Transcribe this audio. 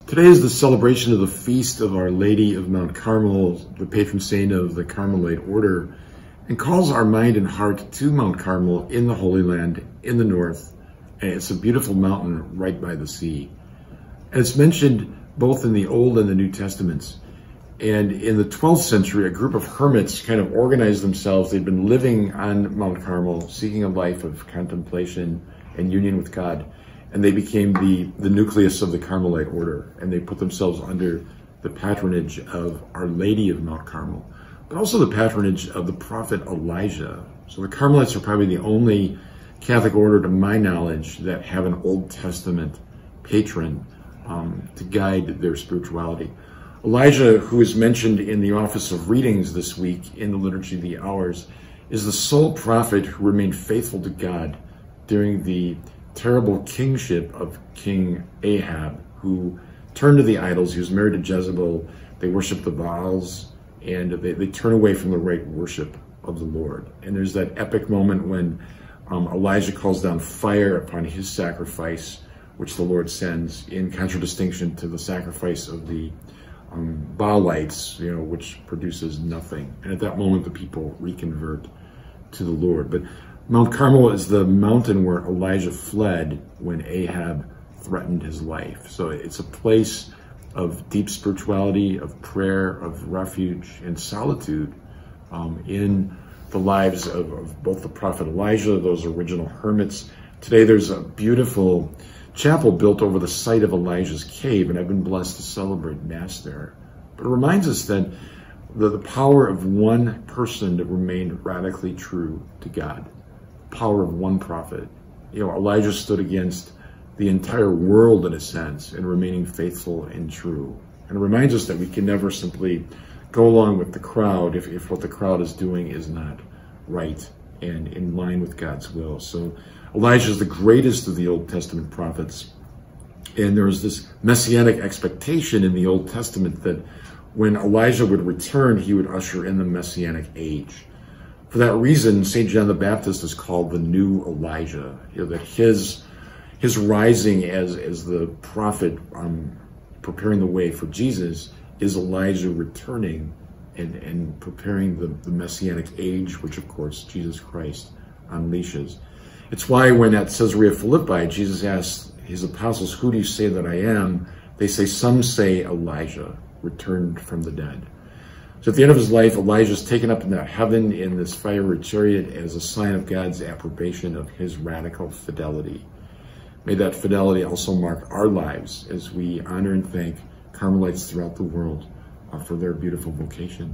Today is the celebration of the feast of Our Lady of Mount Carmel, the patron saint of the Carmelite order, and calls our mind and heart to Mount Carmel in the Holy Land in the north. And it's a beautiful mountain right by the sea. And it's mentioned both in the Old and the New Testaments. And in the 12th century, a group of hermits kind of organized themselves. They'd been living on Mount Carmel, seeking a life of contemplation and union with God. And they became the nucleus of the Carmelite order. And they put themselves under the patronage of Our Lady of Mount Carmel, but also the patronage of the prophet Elijah. So the Carmelites are probably the only Catholic order, to my knowledge, that have an Old Testament patron to guide their spirituality. Elijah, who is mentioned in the Office of Readings this week in the Liturgy of the Hours, is the sole prophet who remained faithful to God during the terrible kingship of King Ahab, who turned to the idols. He was married to Jezebel. They worshiped the Baals, and they turn away from the right worship of the Lord. And there's that epic moment when Elijah calls down fire upon his sacrifice, which the Lord sends, in contradistinction to the sacrifice of the Baalites, which produces nothing. And at that moment, the people reconvert to the Lord. But Mount Carmel is the mountain where Elijah fled when Ahab threatened his life. So it's a place of deep spirituality, of prayer, of refuge and solitude in the lives of both the prophet Elijah, those original hermits. Today there's a beautiful chapel built over the site of Elijah's cave, and I've been blessed to celebrate Mass there. But it reminds us that the power of one person that remained radically true to God, the power of one prophet. Elijah stood against the entire world, in a sense, in remaining faithful and true. And it reminds us that we can never simply go along with the crowd if what the crowd is doing is not right and in line with God's will. So Elijah is the greatest of the Old Testament prophets. And there was this messianic expectation in the Old Testament that when Elijah would return, he would usher in the messianic age. For that reason, St. John the Baptist is called the new Elijah. That his rising as the prophet preparing the way for Jesus is Elijah returning and preparing the messianic age, which of course Jesus Christ unleashes. It's why when at Caesarea Philippi, Jesus asked his apostles, "Who do you say that I am?" They say, "Some say Elijah, returned from the dead." So at the end of his life, Elijah is taken up into heaven in this fiery chariot as a sign of God's approbation of his radical fidelity. May that fidelity also mark our lives as we honor and thank Carmelites throughout the world for their beautiful vocation.